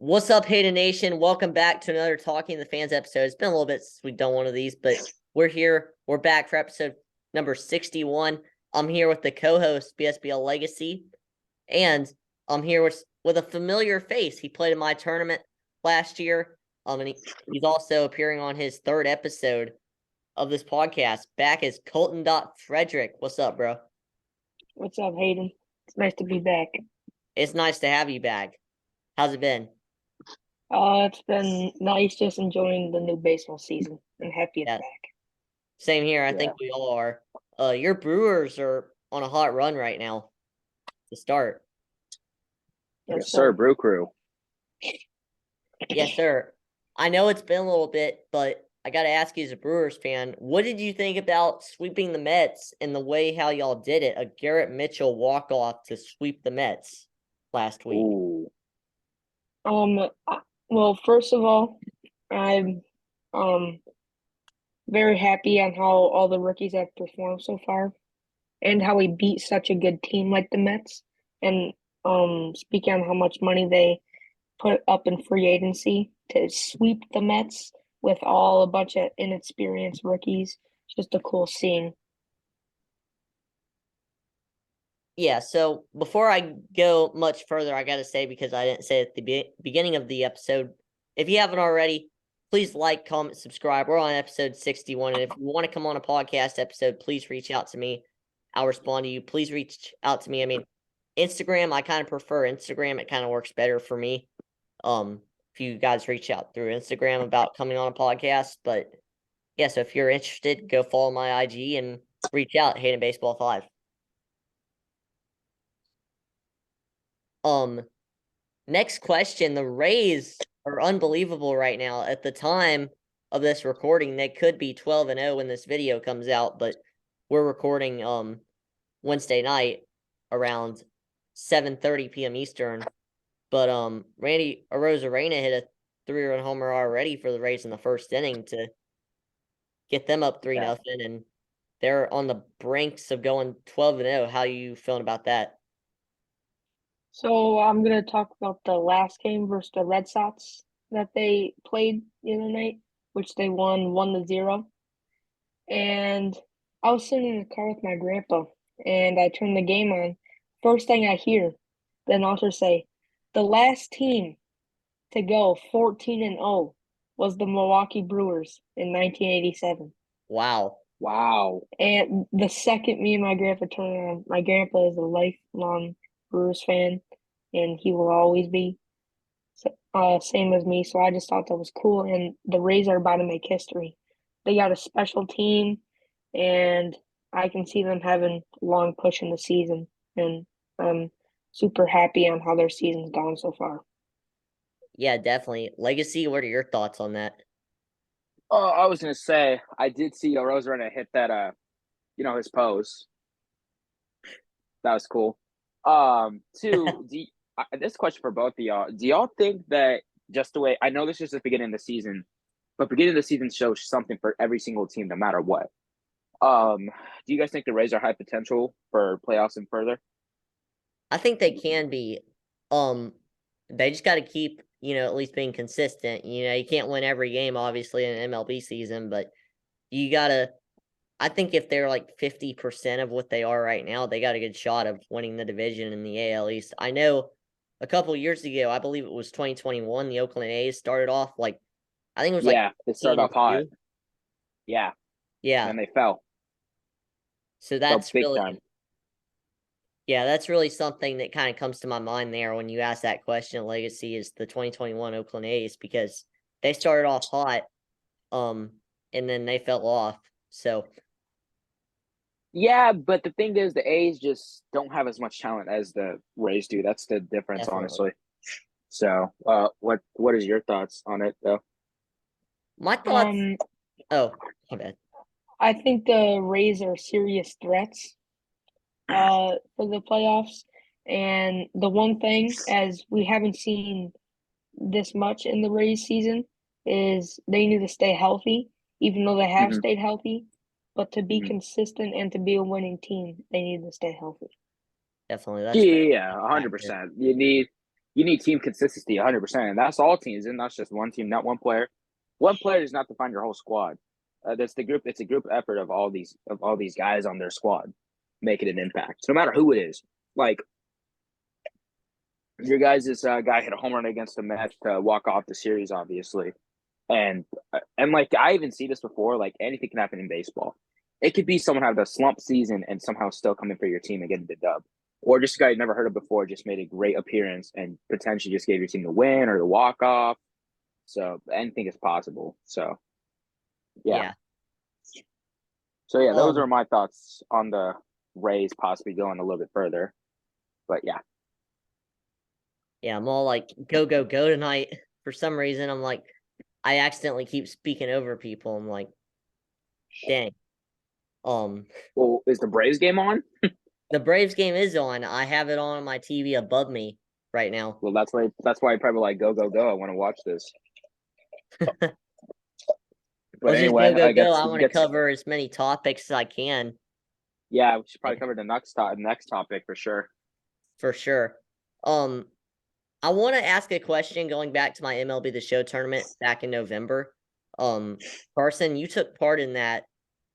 What's up, Hayden Nation? Welcome back to another Talking to the Fans episode. It's been a little bit since we've done one of these, but we're here. We're back for episode number 61. I'm here with the co-host, BSBL Legacy, and I'm here with a familiar face. He played in my tournament last year, and he's also appearing on his third episode of this podcast. Back as Colton Frederick. What's up, bro? What's up, Hayden? It's nice to be back. It's nice to have you back. How's it been? It's been nice just enjoying the new baseball season and happy it's Yeah. back. Same here. I think we all are. Your Brewers are on a hot run right now to start. Yes, sir. Brew Crew. Yes, sir. I know it's been a little bit, but I got to ask you as a Brewers fan, what did you think about sweeping the Mets and the way how y'all did it? A Garrett Mitchell walk-off to sweep the Mets last week. Ooh. Well, first of all, I'm very happy on how all the rookies have performed so far and how we beat such a good team like the Mets. And speaking on how much money they put up in free agency to sweep the Mets with a bunch of inexperienced rookies. Just a cool scene. Yeah, so before I go much further, I got to say, because I didn't say it at the beginning of the episode, if you haven't already, please like, comment, subscribe. We're on episode 61, and if you want to come on a podcast episode, please reach out to me. I'll respond to you. Please reach out to me. I mean, Instagram, I kind of prefer Instagram. It kind of works better for me. If you guys reach out through Instagram about coming on a podcast, but yeah, so if you're interested, go follow my IG and reach out, Hayden Baseball 5. Next question. The Rays are unbelievable right now. At the time of this recording, they could be 12-0 when this video comes out, but we're recording Wednesday night around 7:30 p.m. Eastern. But Randy Arozarena hit a 3-run homer already for the Rays in the first inning to get them up 3-0, and they're on the brinks of going 12-0. How are you feeling about that? So I'm gonna talk about the last game versus the Red Sox that they played the other night, which they won 1-0. And I was sitting in the car with my grandpa, and I turned the game on. First thing I hear, the announcer say, "The last team to go 14-0 was the Milwaukee Brewers in 1987." Wow. And the second me and my grandpa turned on, my grandpa is a lifelong Brewers fan, and he will always be. Same as me, so I just thought that was cool. And the Rays are about to make history. They got a special team, and I can see them having a long push in the season. And I'm super happy on how their season's gone so far. Yeah, definitely. Legacy, what are your thoughts on that? I was gonna say I did see Arozarena hit that his pose. That was cool. This question for both of y'all. Do y'all think that just the way I know this is the beginning of the season, but beginning of the season shows something for every single team, no matter what. Do you guys think the Rays are high potential for playoffs and further? I think they can be. They just got to keep, at least being consistent. You can't win every game, obviously, in an MLB season, but you got to. I think if they're like 50% of what they are right now, they got a good shot of winning the division in the AL East. I know a couple years ago, I believe it was 2021, the Oakland A's started off I think it was they started off hot. 2. Yeah. Yeah. And then they fell. So that's big really time. Yeah, that's really something that kind of comes to my mind there when you ask that question. Legacy is the 2021 Oakland A's, because they started off hot, and then they fell off. So yeah, but the thing is, the A's just don't have as much talent as the Rays do. That's the difference, definitely. honestly. So, what is your thoughts on it, though? My thoughts. Oh, my bad. I think the Rays are serious threats for the playoffs. And the one thing, as we haven't seen this much in the Rays season, is they need to stay healthy, even though they have stayed healthy. But to be consistent and to be a winning team, they need to stay healthy. Definitely. That's Yeah, 100%. You you need team consistency 100%. And that's all teams, and that's just one team, not one player. One player does not define your whole squad. That's the group. It's a group effort of all these guys on their squad making an impact. So no matter who it is, like your guys, this guy hit a home run against the Mets to walk off the series, obviously, and like I even see this before. Like anything can happen in baseball. It could be someone have a slump season and somehow still coming for your team and getting the dub, or just a guy you never heard of before just made a great appearance and potentially just gave your team the win or the walk off. So anything is possible. So yeah. So yeah, those are my thoughts on the Rays possibly going a little bit further. But yeah. Yeah, I'm all like, go, go, go tonight. For some reason, I'm like, I accidentally keep speaking over people. I'm like, dang. Well, is the Braves game on? The Braves game is on. I have it on my TV above me right now. Well, that's why I probably like go, go, go. I want to watch this. But Let's anyway, just go, I go, guess go. I want to cover as many topics as I can. Yeah, we should probably cover the next topic for sure. For sure. I want to ask a question going back to my MLB The Show tournament back in November. Carson, you took part in that.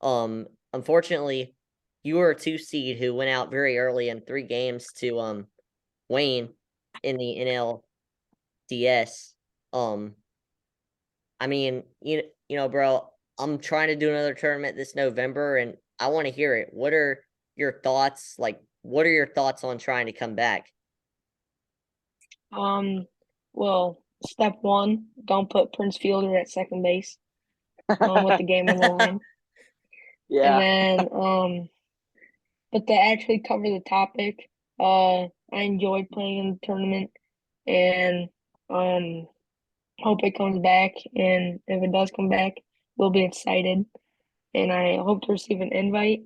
Unfortunately, you were a 2 seed who went out very early in 3 games to Wayne in the NLDS. I mean, you know, bro, I'm trying to do another tournament this November, and I want to hear it. What are your thoughts? Like, what are your thoughts on trying to come back? Well, step one, don't put Prince Fielder at second base with the game on the line. Yeah. And then, but to actually cover the topic, I enjoyed playing in the tournament and hope it comes back. And if it does come back, we'll be excited. And I hope to receive an invite.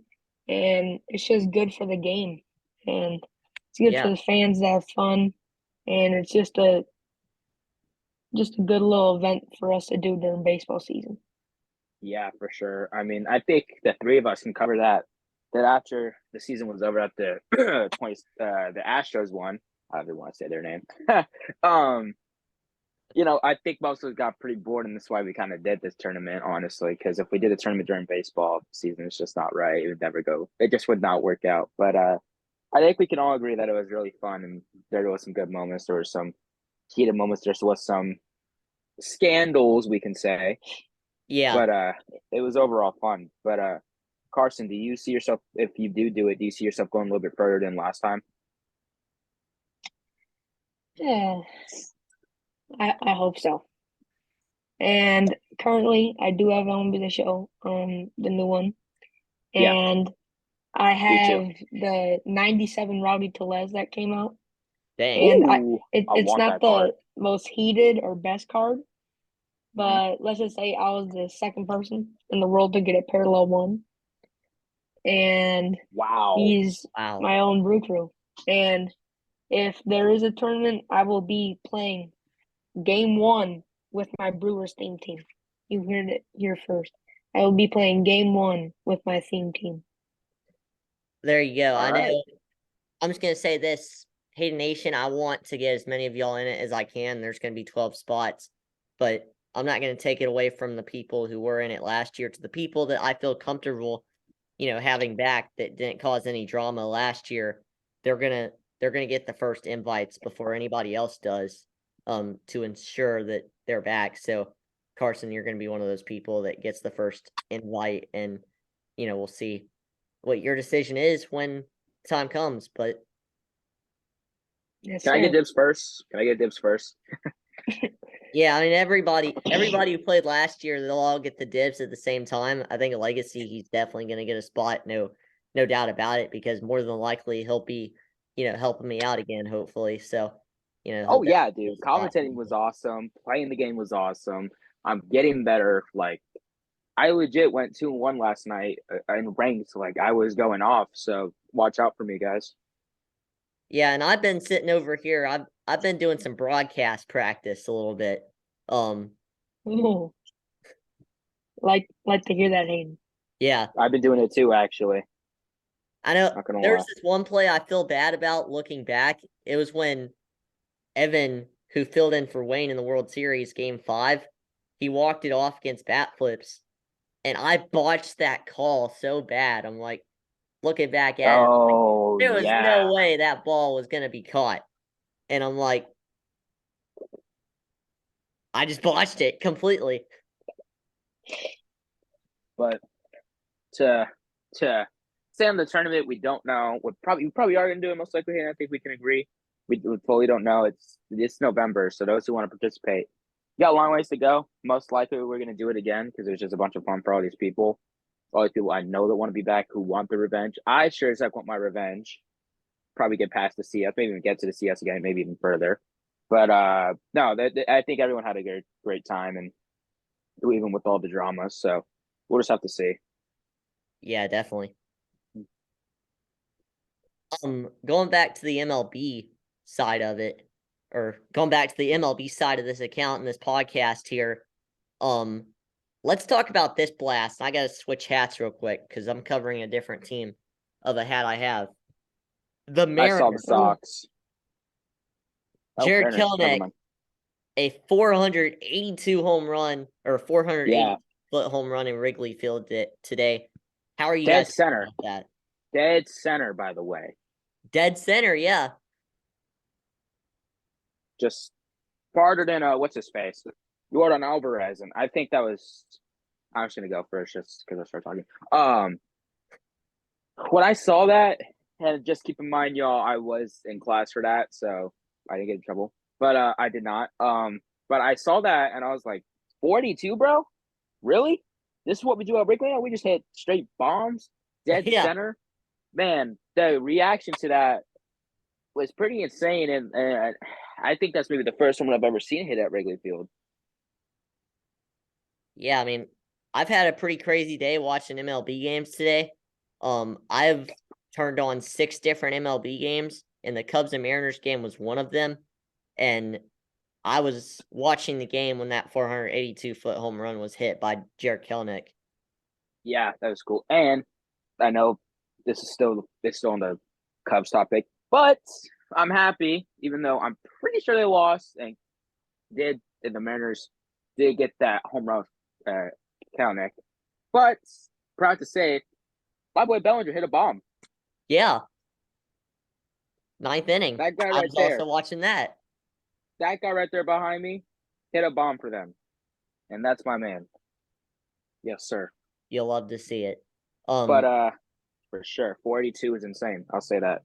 And it's just good for the game. And it's good for the fans to have fun. And it's just a good little event for us to do during baseball season. Yeah, for sure. I mean, I think the 3 of us can cover that. That after the season was over at the the Astros won. I don't want to say their name. You know, I think most of us got pretty bored, and that's why we kind of did this tournament, honestly. Because if we did a tournament during baseball season, it's just not right. It would never go. It just would not work out. But I think we can all agree that it was really fun, and there was some good moments. There were some heated moments. There was some scandals, we can say. Yeah. But it was overall fun. But Carson, do you see yourself, if you do it, do you see yourself going a little bit further than last time? Yeah, I hope so. And currently, I do have MLB The Show, the new one, and I have the '97 Rowdy Tellez that came out. Dang. And it's not the most heated or best card, but let's just say I was the second person in the world to get a parallel one. And he's my own brew crew. And if there is a tournament, I will be playing game 1 with my Brewers theme team. You heard it here first. I will be playing game 1 with my theme team. There you go. I know. I'm just gonna say this, Hayden Nation. I want to get as many of y'all in it as I can. There's gonna be 12 spots, but I'm not gonna take it away from the people who were in it last year. To the people that I feel comfortable, you know, having back that didn't cause any drama last year, they're gonna get the first invites before anybody else does, to ensure that they're back. So, Carson, you're gonna be one of those people that gets the first invite, and you know, we'll see what your decision is when time comes. But yes, can I get dibs first? Yeah, I mean everybody who played last year, they'll all get the dibs at the same time. I think a Legacy, he's definitely going to get a spot, no doubt about it, because more than likely he'll be, you know, helping me out again, hopefully. So, you know. Oh yeah, dude, commentating was awesome. Playing the game was awesome. I'm getting better. Like, I legit went 2-1 last night in ranked. Like, I was going off. So watch out for me, guys. Yeah, and I've been sitting over here. I've been doing some broadcast practice a little bit. Ooh. Like to hear that, Hayden. Yeah, I've been doing it too, actually. I know. There's this one play I feel bad about looking back. It was when Evan, who filled in for Wayne in the World Series Game 5, he walked it off against bat flips, and I botched that call so bad. I'm like, looking back at it, Oh there was yeah. no way that ball was gonna be caught. And I'm like, I just botched it completely. But to stay on the tournament, we don't know. We probably are gonna do it most likely, and I think we can agree. We fully don't know. It's November, so those who want to participate, you got a long ways to go. Most likely, we're gonna do it again because there's just a bunch of fun for all these people. All these people I know that want to be back, who want the revenge. I sure as heck want my revenge. Probably get past the CS, maybe even get to the CS again, maybe even further. But no, I think everyone had a great time, and even with all the drama. So we'll just have to see. Yeah, definitely. Going back to the MLB side of it, or going back to the MLB side of this account and this podcast here, let's talk about this blast. I gotta switch hats real quick because I'm covering a different team of a hat I have. The I saw the Mariners. Sox. Jared Mariners, never Kelenic, mind. a 482 home run or 480 Yeah, foot home run in Wrigley Field today. How are you dead guys feeling center, about that? dead center. By the way, Dead center, yeah. just farther than what's his face, Jordan Alvarez, and I think that was. I'm just gonna go first, just because I started talking. When I saw that, and just keep in mind, y'all, I was in class for that, so I didn't get in trouble. But I did not. But I saw that and I was like, 42, bro? Really? This is what we do at Wrigley now? We just hit straight bombs, dead Yeah. center. Man, the reaction to that was pretty insane, and I think that's maybe the first one I've ever seen hit at Wrigley Field. Yeah, I mean, I've had a pretty crazy day watching MLB games today. I've turned on 6 different MLB games, and the Cubs and Mariners game was one of them. And I was watching the game when that 482-foot home run was hit by Jared Kelenic. Yeah, that was cool. And I know this is still on the Cubs topic, but I'm happy, even though I'm pretty sure they lost and the Mariners did get that home run, Kelenic. But proud to say, my boy Bellinger hit a bomb. Yeah. 9th inning. That guy I right was there, also watching that. that guy right there behind me, hit a bomb for them, and that's my man. Yes, sir. You'll love to see it. But for sure, 482 is insane. I'll say that.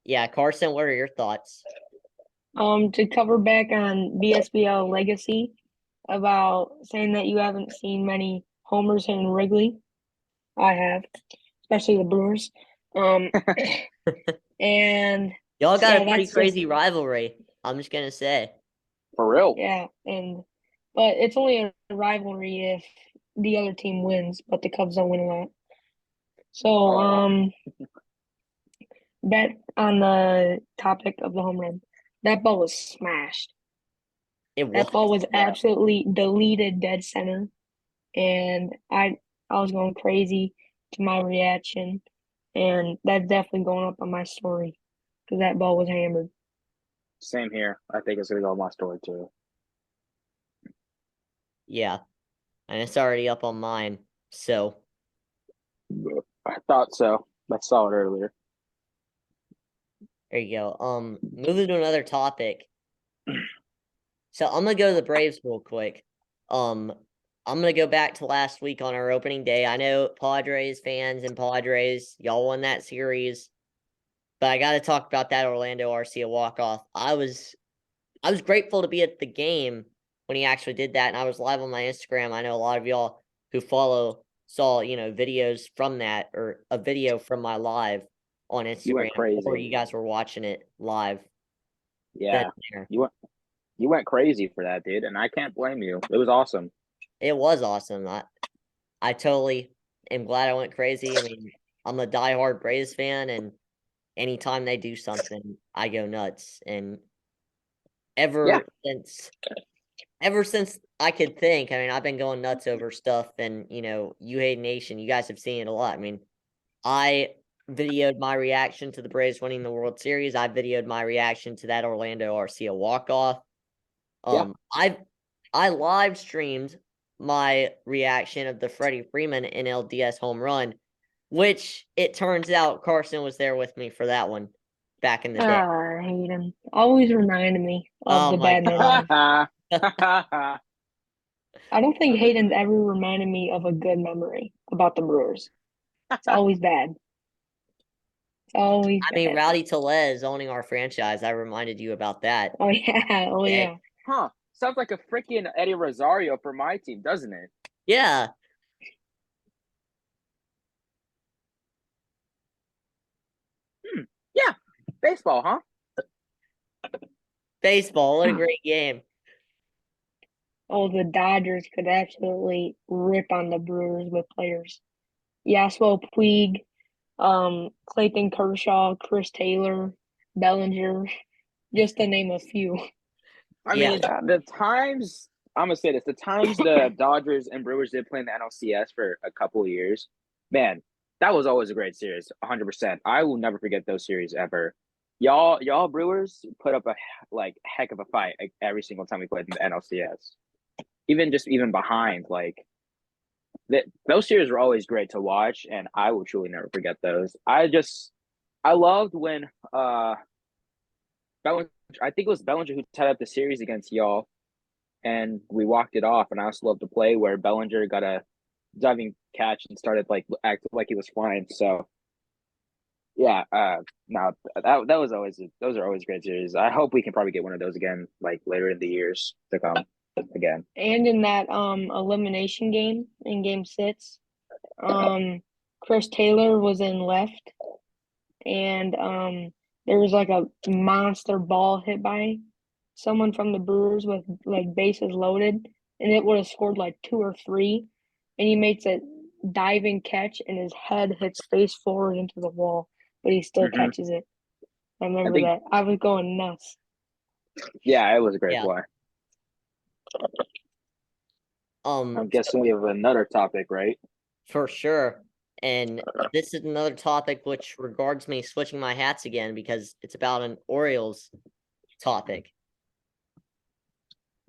Yeah, Carson, what are your thoughts? To cover back on BSBL legacy about saying that you haven't seen many homers in Wrigley. I have, especially the Brewers. And Y'all got yeah, a pretty that's just crazy rivalry. I'm just gonna say. For real. yeah, but it's only a rivalry if the other team wins, but the Cubs don't win a lot. So back on the topic of the home run, that ball was smashed. It That ball was Yeah. absolutely deleted dead center, and I was going crazy to my reaction, and that's definitely going up on my story because that ball was hammered. Same here. I think it's gonna go on my story too. Yeah. And it's already up on mine. So I thought so. I saw it earlier. there you go. Moving to another topic. So I'm gonna go to the Braves real quick. I'm gonna go back to last week on our opening day. I know Padres fans and Padres, y'all won that series. But I gotta talk about that Orlando Arcia walk-off. I was grateful to be at the game when he actually did that, and I was live on my Instagram. I know a lot of y'all who follow saw, videos from that or a video from my live on You Instagram went crazy. before you guys were watching it live. Yeah. then there. You went crazy for that, dude, and I can't blame you. It was awesome. It was awesome. I totally am glad I went crazy. I mean, I'm a diehard Braves fan, and anytime they do something, I go nuts. And ever since I could think, I mean, I've been going nuts over stuff, and you Hate Nation, you guys have seen it a lot. I mean, videoed my reaction to the Braves winning the World Series. I videoed my reaction to that Orlando Arcia walk-off. Yeah. I live streamed my reaction of the Freddie Freeman NLDS home run, which it turns out Carson was there with me for that one back in the day. I hate him. Always reminding me of Oh the my bad memories. Yeah. I don't think Hayden's ever reminded me of a good memory about the Brewers. It's always bad. It's always I mean, bad. Rowdy Tellez owning our franchise. I reminded you about that. Oh yeah. Oh Okay. yeah. Huh. Sounds like a freaking Eddie Rosario for my team, doesn't it? Yeah. Yeah. Baseball, huh? Baseball. What a great game. Oh, the Dodgers could absolutely rip on the Brewers with players. Yaswell Puig, Clayton Kershaw, Chris Taylor, Bellinger, just to name a few. I Yeah. mean, the times I'm gonna say this: the times the Dodgers and Brewers did play in the NLCS for a couple of years, man, that was always a great series, 100%. I will never forget those series ever. Y'all Brewers put up a heck of a fight every single time we played in the NLCS. Even behind, those series were always great to watch, and I will truly never forget those. I loved when Bellinger, I think it was Bellinger who tied up the series against y'all, and we walked it off. And I also love the play where Bellinger got a diving catch and started acting like he was flying. So yeah, no, that was always those are always great series. I hope we can probably get one of those again, like later in the years to come again. And in that elimination game in game 6, Chris Taylor was in left, and there was like a monster ball hit by someone from the Brewers with like bases loaded, and it would have scored like 2 or 3, and he makes a diving catch and his head hits face forward into the wall, but he still Mhm. catches it. I remember think- that. I was going nuts. Yeah, it was a great Yeah. play. I'm So guessing we have another topic, right? for sure. And this is another topic which regards me switching my hats again because it's about an Orioles topic.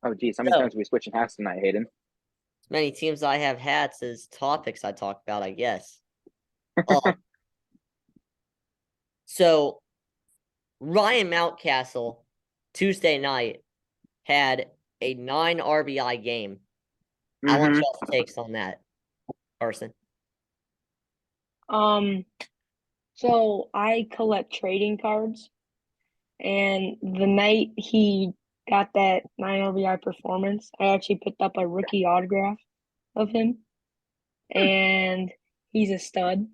Oh, geez, how many So- times are we switching hats tonight, Hayden? As many teams I have hats as topics I talk about, I guess. Um, so Ryan Mountcastle Tuesday night had a 9 RBI game. I want Mhm. y'all's takes on that, Carson. So I collect trading cards, and the night he got that 9 RBI performance, I actually picked up a rookie autograph of him, and he's a stud.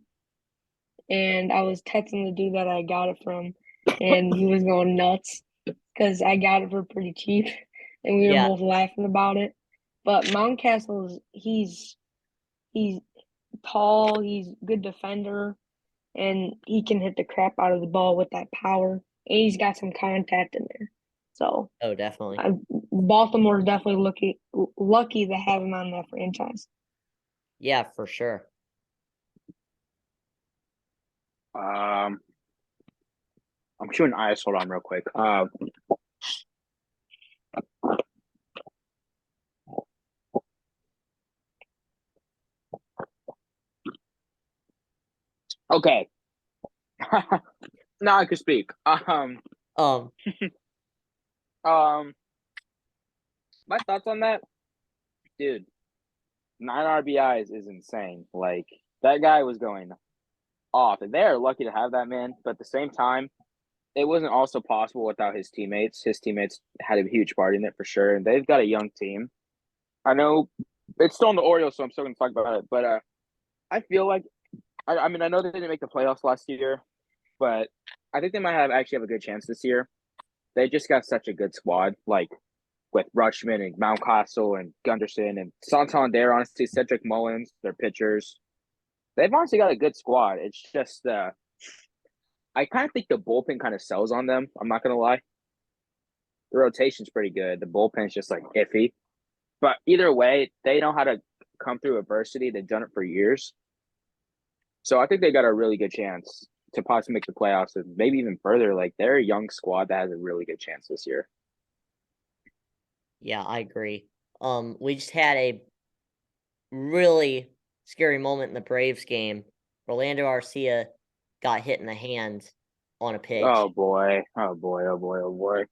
And I was texting the dude that I got it from, and he was going nuts because I got it for pretty cheap, and we were Yeah. both laughing about it. But Mountcastle's he's tall, he's a good defender, and he can hit the crap out of the ball with that power, and he's got some contact in there. So Oh, definitely. Baltimore's definitely lucky to have him on that franchise. Yeah, for sure. I'm shooting eyes. Hold on, real quick. Okay. Now I can speak. Um, My thoughts on that, dude. 9 RBIs is insane. Like that guy was going off, and they're lucky to have that man. But at the same time, it wasn't also possible without his teammates. His teammates had a huge part in it for sure, and they've got a young team. I know it's still in the Orioles, so I'm still going to talk about it. But I feel like, I mean, I know they didn't make the playoffs last year, but I think they might actually have a good chance this year. They just got such a good squad, like with Rutschman and Mountcastle and Gunderson and Santander, honestly, Cedric Mullins, their pitchers. They've honestly got a good squad. It's just I kind of think the bullpen kind of sells on them. I'm not gonna lie. The rotation's pretty good. The bullpen's just like iffy. But either way, they know how to come through adversity. They've done it for years. So I think they got a really good chance. to possibly make the playoffs and maybe even further. Like they're a young squad that has a really good chance this year. Yeah, I agree. We just had a really scary moment in the Braves game. Orlando Arcia got hit in the hand on a pitch. Oh boy. Oh boy. Oh boy. Oh boy.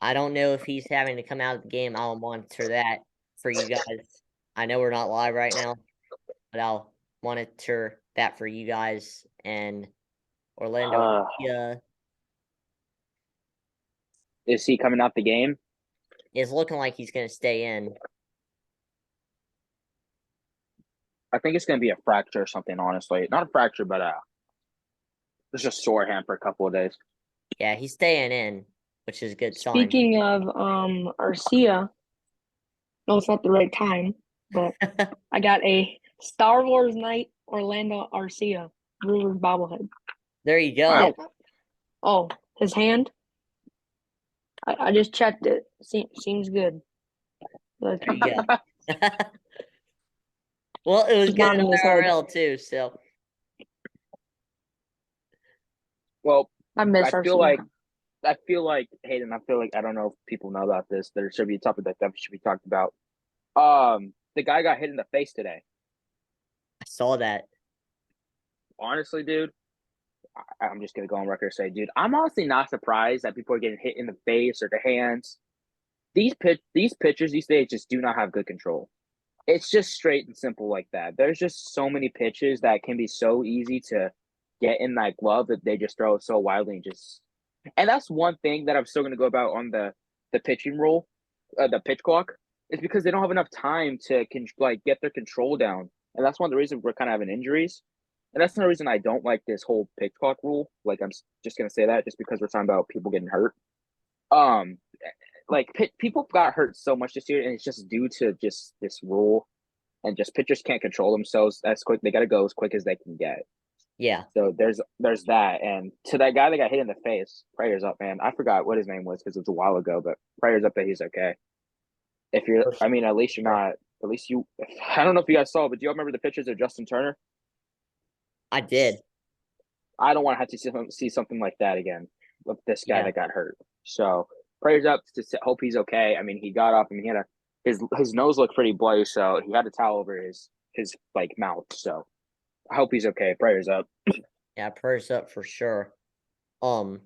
I don't know if he's having to come out of the game. I'll monitor that for you guys. I know we're not live right now, but I'll monitor that for you guys. And Orlando Uh, Arcia is he coming out the game? is looking like he's going to stay in. I think it's gonna be a fracture or something, honestly. Not a fracture, but it's just sore hand for a couple of days. Yeah, he's staying in, which is a good sign. Speaking of Arcia, no, it's not the right time, but I got a Star Wars Night Orlando Arcia Brewers bobblehead. There you go. Wow. Oh, his hand. I just checked it. Seems good. There you go. Well, it was It's good not in in his head. IRL too, so Well, I miss I feel Arcia. like Hayden. I feel like I don't know if people know about this. There should be a topic that should be talked about. The guy got hit in the face today. I saw that. Honestly, dude, I'm just gonna go on record and say, dude, I'm honestly not surprised that people are getting hit in the face or the hands. These pitchers these days just do not have good control. It's just straight and simple like that. There's just so many pitches that can be so easy to get in that glove that they just throw so wildly and that's one thing that I'm still gonna go about on the pitching rule, the pitch clock, is because they don't have enough time to get their control down, and that's one of the reasons we're kind of having injuries. And that's another reason I don't like this whole pitch clock rule. Like just gonna say that just because we're talking about people getting hurt. Um, like people got hurt so much this year, and it's just due to just this rule, and just pitchers can't control themselves as quick. They got to go as quick as they can get. Yeah. So there's that, and to that guy that got hit in the face, prayers up, man. I forgot what his name was because it was a while ago, but prayers up that he's okay. If you're, For I mean, at least you're not. At least you. I don't know if you guys saw, but do you all remember the pictures of Justin Turner? I did. I don't want to have to see something like that again with this guy Yeah. that got hurt. So prayers up to hope he's okay. I mean, he got up and he had his nose looked pretty bloody, so he had a towel over his like mouth. So I hope he's okay. Prayers up. Yeah, prayers up for sure. I'm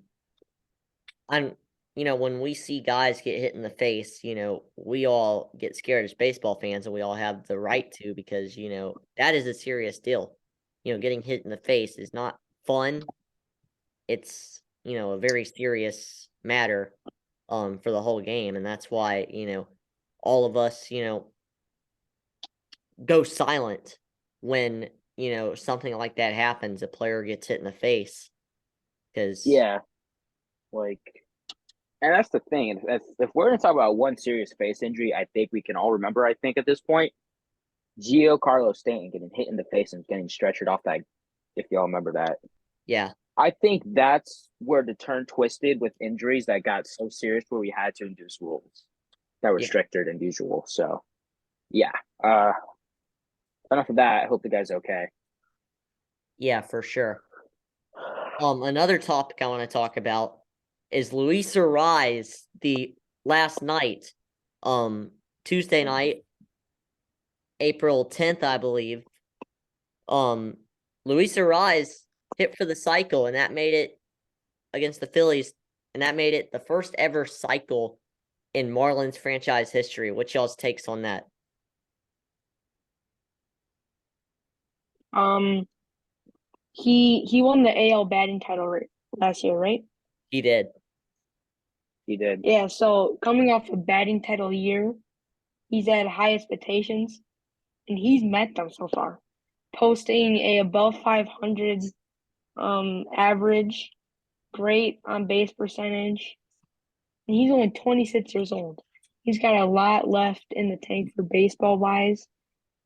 when we see guys get hit in the face, we all get scared as baseball fans, and we all have the right to, because that is a serious deal. Getting hit in the face is not fun. It's a very serious matter for the whole game, and that's why all of us go silent when something like that happens. A player gets hit in the face, because Yeah, like, and that's the thing. If we're gonna talk about one serious face injury, I think we can all remember. I think at this point, Giancarlo Stanton getting hit in the face and getting stretchered off that. If y'all remember that, yeah, I think that's where the turn twisted with injuries that got so serious where we had to induce rules that were Yeah. stricter than usual. So, yeah. Enough of that. I hope the guy's okay. yeah, for sure. Another topic I want to talk about is Luis Arise. The last night, Tuesday night, April 10th, I believe. Luis Arise hit for the cycle, and that made it against the Phillies, and that made it the first ever cycle in Marlins franchise history. What's y'all's takes on that? He won the AL batting title last year, right? He did. He did. Yeah, so coming off a batting title year, he's had high expectations, and he's met them so far, posting a above 500 average, great on base percentage, and he's only 26 years old. He's got a lot left in the tank for baseball wise,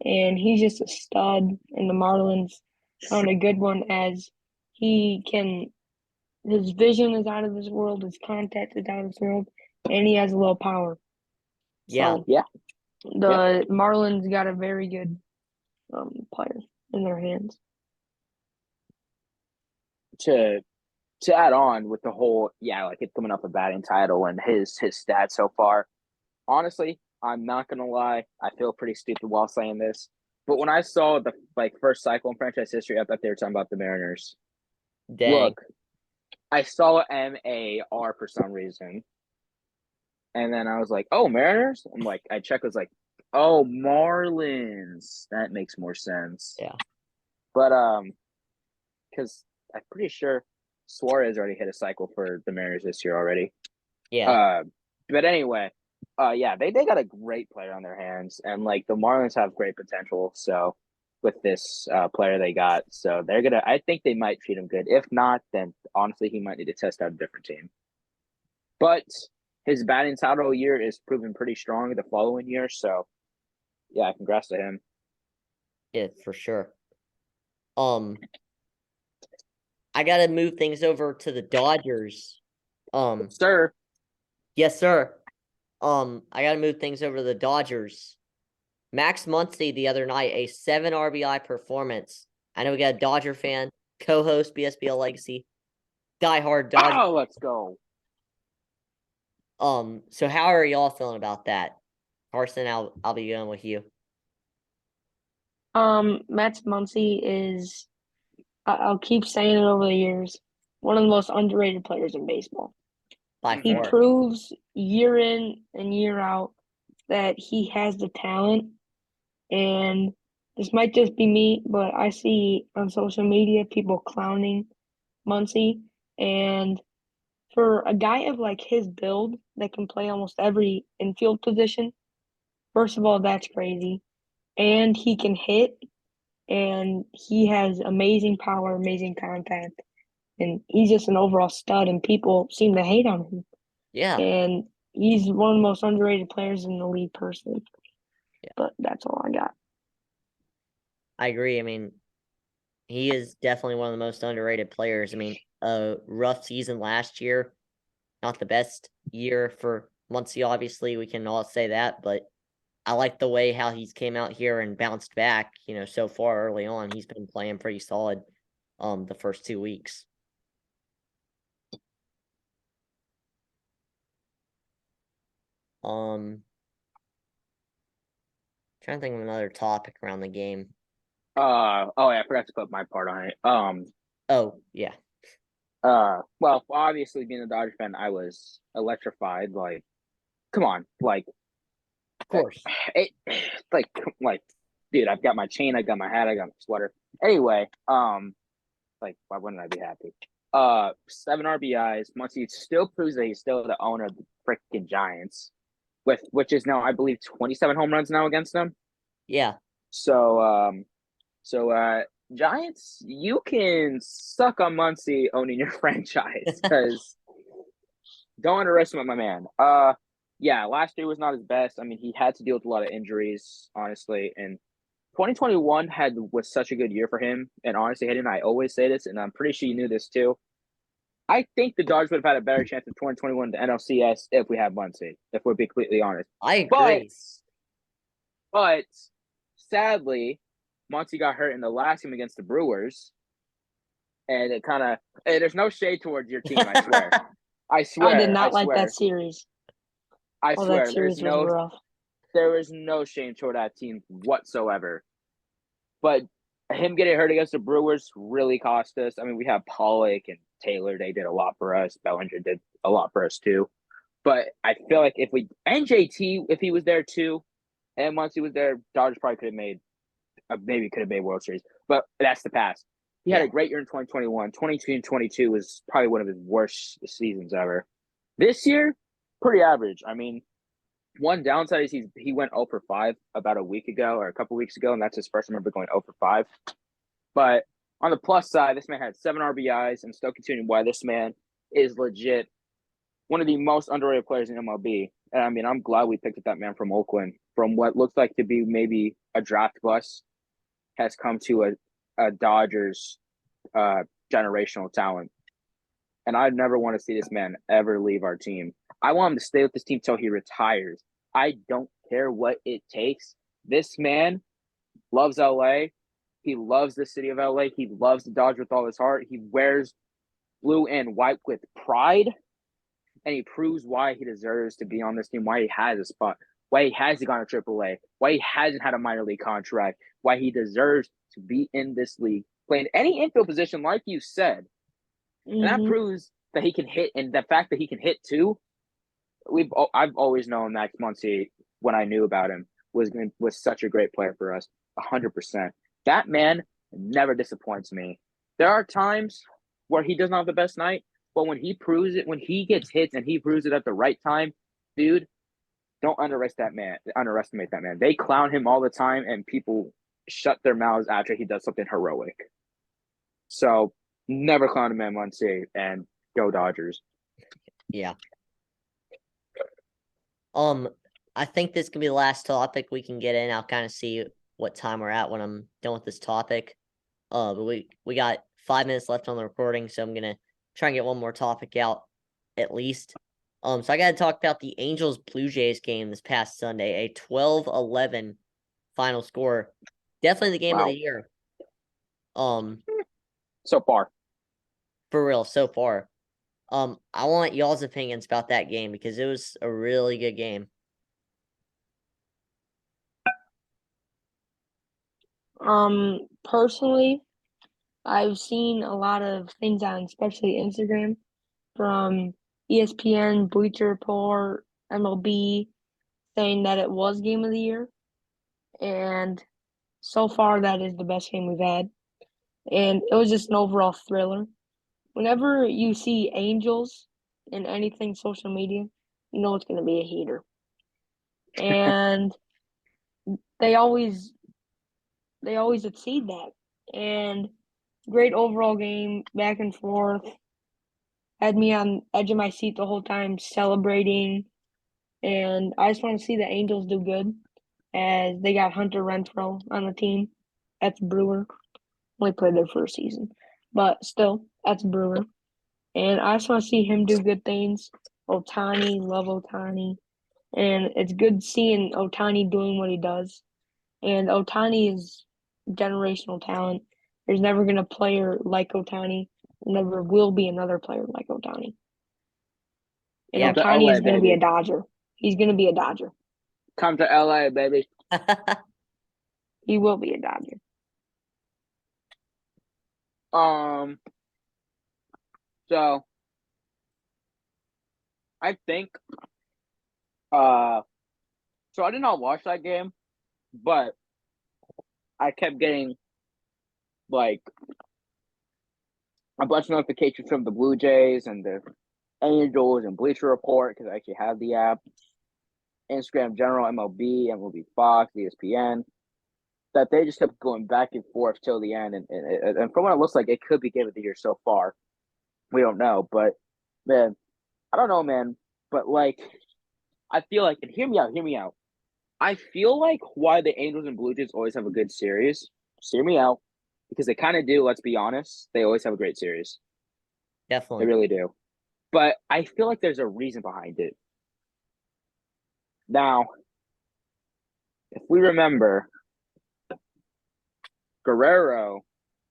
and he's just a stud. And the Marlins found a good one as he can. His vision is out of this world. His contact is out of this world, and he has a little power. Yeah. So, Yeah. the Marlins got a very good player in their hands. to add on with the whole, like it's coming up a batting title and his stats so far. Honestly, I'm not gonna lie, I feel pretty stupid while saying this, but when I saw the first cycle in franchise history, I thought they were talking about the Mariners. Dang. Look, I saw MAR for some reason, and then I was like, "Oh, Mariners." I'm like, I checked, was like, "Oh, Marlins." That makes more sense. Yeah. But because I'm pretty sure Suarez already hit a cycle for the Mariners this year already. Yeah. But anyway, they got a great player on their hands, and like the Marlins have great potential. So with this player they got, so they're gonna. I think they might treat him good. If not, then honestly, he might need to test out a different team. But his batting title year is proven pretty strong the following year. So yeah, congrats to him. Yeah, for sure. I gotta move things over to the Dodgers. Sir, Yes, sir. I gotta move things over to the Dodgers. Max Muncy the other night, a 7 RBI performance. I know we got a Dodger fan, co-host BSBL Legacy, diehard Dodger. oh, let's go. So how are y'all feeling about that? Carson, I'll be going with you. Max Muncy is, I'll keep saying it over the years, one of the most underrated players in baseball. By He far. proves year in and year out that he has the talent. And this might just be me, but I see on social media people clowning Muncy. And for a guy of like his build that can play almost every infield position, first of all, that's crazy. And he can hit, and he has amazing power, amazing contact. And he's just an overall stud, and people seem to hate on him. Yeah. And he's one of the most underrated players in the league, personally. Yeah. But that's all I got. I agree. I mean, he is definitely one of the most underrated players. I mean, a rough season last year, not the best year for Muncy, obviously. We can all say that, but I like the way how he's came out here and bounced back, so far early on. He's been playing pretty solid the first 2 weeks. Trying to think of another topic around the game. I forgot to put my part on it. Oh, yeah. Well, obviously being a Dodger fan, I was electrified. Like, come on, like, Of course. like, dude, I've got my chain, I got my hat, I got my sweater. Anyway, like, why wouldn't I be happy? 7 RBIs. Muncy still proves that he's still the owner of the freaking Giants, which is now, I believe, 27 home runs now against them. Yeah. So, Giants, you can suck on Muncy owning your franchise because don't underestimate my man. Last year was not his best. I mean, he had to deal with a lot of injuries, honestly, and 2021 was such a good year for him. And honestly, Hayden, I always say this, and I'm pretty sure you knew this too. I think the Dodgers would have had a better chance in 2021 to NLCS if we had Muncy, if we're being completely honest. I agree. But sadly, Muncy got hurt in the last game against the Brewers, and it kind of there's no shade towards your team. I swear. I swear. I did not like that series. I swear. That series was rough. There was no shame toward that team whatsoever. But him getting hurt against the Brewers really cost us. I mean, we have Pollock and Taylor. They did a lot for us. Bellinger did a lot for us too. But I feel like if JT, if he was there too, and once he was there, Dodgers probably could have made World Series. But that's the past. He had a great year in 2021. 22 and 22 was probably one of his worst seasons ever. This year, pretty average. I mean, one downside is he went 0 for 5 about a week ago or a couple weeks ago, and that's his first time ever going 0 for 5. But on the plus side, this man had 7 RBIs, and still continuing why this man is legit one of the most underrated players in MLB. And I mean, I'm glad we picked up that man from Oakland. From what looks like to be maybe a draft bust, has come to a Dodgers generational talent. And I'd never want to see this man ever leave our team. I want him to stay with this team till he retires. I don't care what it takes. This man loves LA. He loves the city of LA. He loves the Dodgers with all his heart. He wears blue and white with pride, and he proves why he deserves to be on this team, why he has a spot, why he hasn't gone to AAA, why he hasn't had a minor league contract, why he deserves to be in this league, playing any infield position, like you said. And that proves that he can hit, and the fact that he can hit too. I've always known Max Muncy when I knew about him was such a great player for us, 100%. That man never disappoints me. There are times where he doesn't have the best night, but when he proves it, when he gets hits and he proves it at the right time, dude, don't underestimate that man. They clown him all the time, and people shut their mouths after he does something heroic. So never clown a man Muncy, and go Dodgers. Yeah. I think this can be the last topic we can get in. I'll kind of see what time we're at when I'm done with this topic. But we got 5 minutes left on the recording, so I'm gonna try and get one more topic out at least. So I gotta talk about the Angels Blue Jays game this past Sunday, a 12-11 final score. Definitely the game of the year. So far. For real, so far. I want y'all's opinions about that game because it was a really good game. Personally, I've seen a lot of things on especially Instagram from ESPN, Bleacher Report, MLB saying that it was game of the year. And so far that is the best game we've had. And it was just an overall thriller. Whenever you see Angels in anything social media, you know it's gonna be a heater. And they always exceed that. And great overall game, back and forth. Had me on edge of my seat the whole time, celebrating. And I just want to see the Angels do good, as they got Hunter Renfroe on the team. That's Brewer. Only played their first season, but still, that's Brewer. And I just want to see him do good things. Ohtani, love Ohtani. And it's good seeing Ohtani doing what he does. And Ohtani is generational talent. There's never been a player like Ohtani. Never will be another player like Ohtani. And Yeah. Ohtani LA, is going to be a baby. Dodger. He's going to be a Dodger. Come to LA, baby. He will be a Dodger. So I think so I did not watch that game, but I kept getting like a bunch of notifications from the Blue Jays and the Angels and Bleacher Report because I actually have the app. Instagram General, MLB Fox, ESPN, that they just kept going back and forth till the end. And from what it looks like, it could be game of the year so far. We don't know, but man, I don't know, man. But like, I feel like, and hear me out. I feel like why the Angels and Blue Jays always have a good series. Just hear me out, because they kind of do. Let's be honest, they always have a great series. They Definitely. really do. But I feel like there's a reason behind it. Now, if we remember, Guerrero,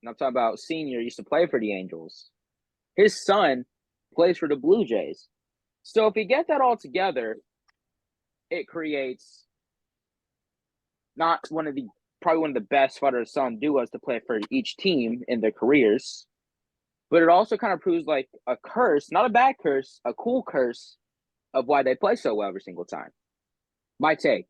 and I'm talking about senior, used to play for the Angels. His son plays for the Blue Jays. So if you get that all together, it creates not probably one of the best father-son duos to play for each team in their careers. But it also kind of proves like a curse, not a bad curse, a cool curse of why they play so well every single time. My take,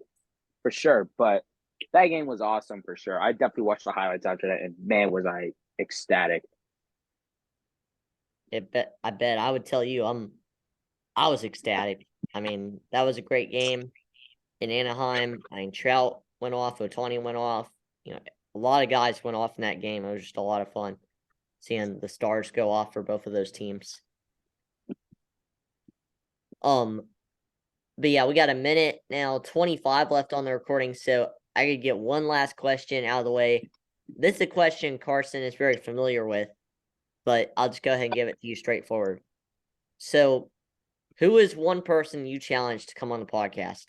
for sure. But that game was awesome for sure. I definitely watched the highlights after that, and man, was I ecstatic. I bet I would tell you I was ecstatic. I mean, that was a great game in Anaheim. I mean, Trout went off, Ohtani went off. You know, a lot of guys went off in that game. It was just a lot of fun seeing the stars go off for both of those teams. But yeah, we got a minute now, 25 left on the recording, so I could get one last question out of the way. This is a question Carson is very familiar with, but I'll just go ahead and give it to you straightforward. So, who is one person you challenged to come on the podcast?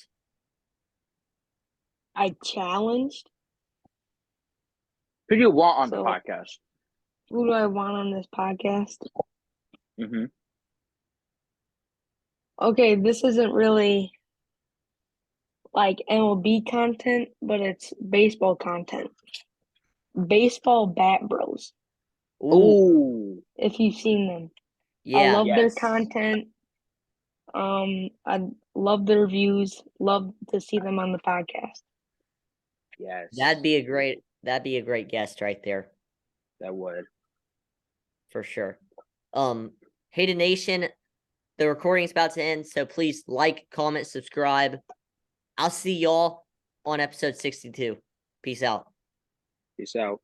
I challenged. Who do you want on the So- podcast? Who do I want on this podcast? Mm-hmm. Okay, this isn't really like MLB content, but it's baseball content. Baseball Bat Bros, Ooh, Ooh, if you've seen them. I yeah. love their yes. content. I love their views. Love to see them on the podcast. Yes. That'd be a great guest right there. That would. For sure. Hated Nation, the recording's about to end, so please like, comment, subscribe. I'll see y'all on episode 62. Peace out. Peace out.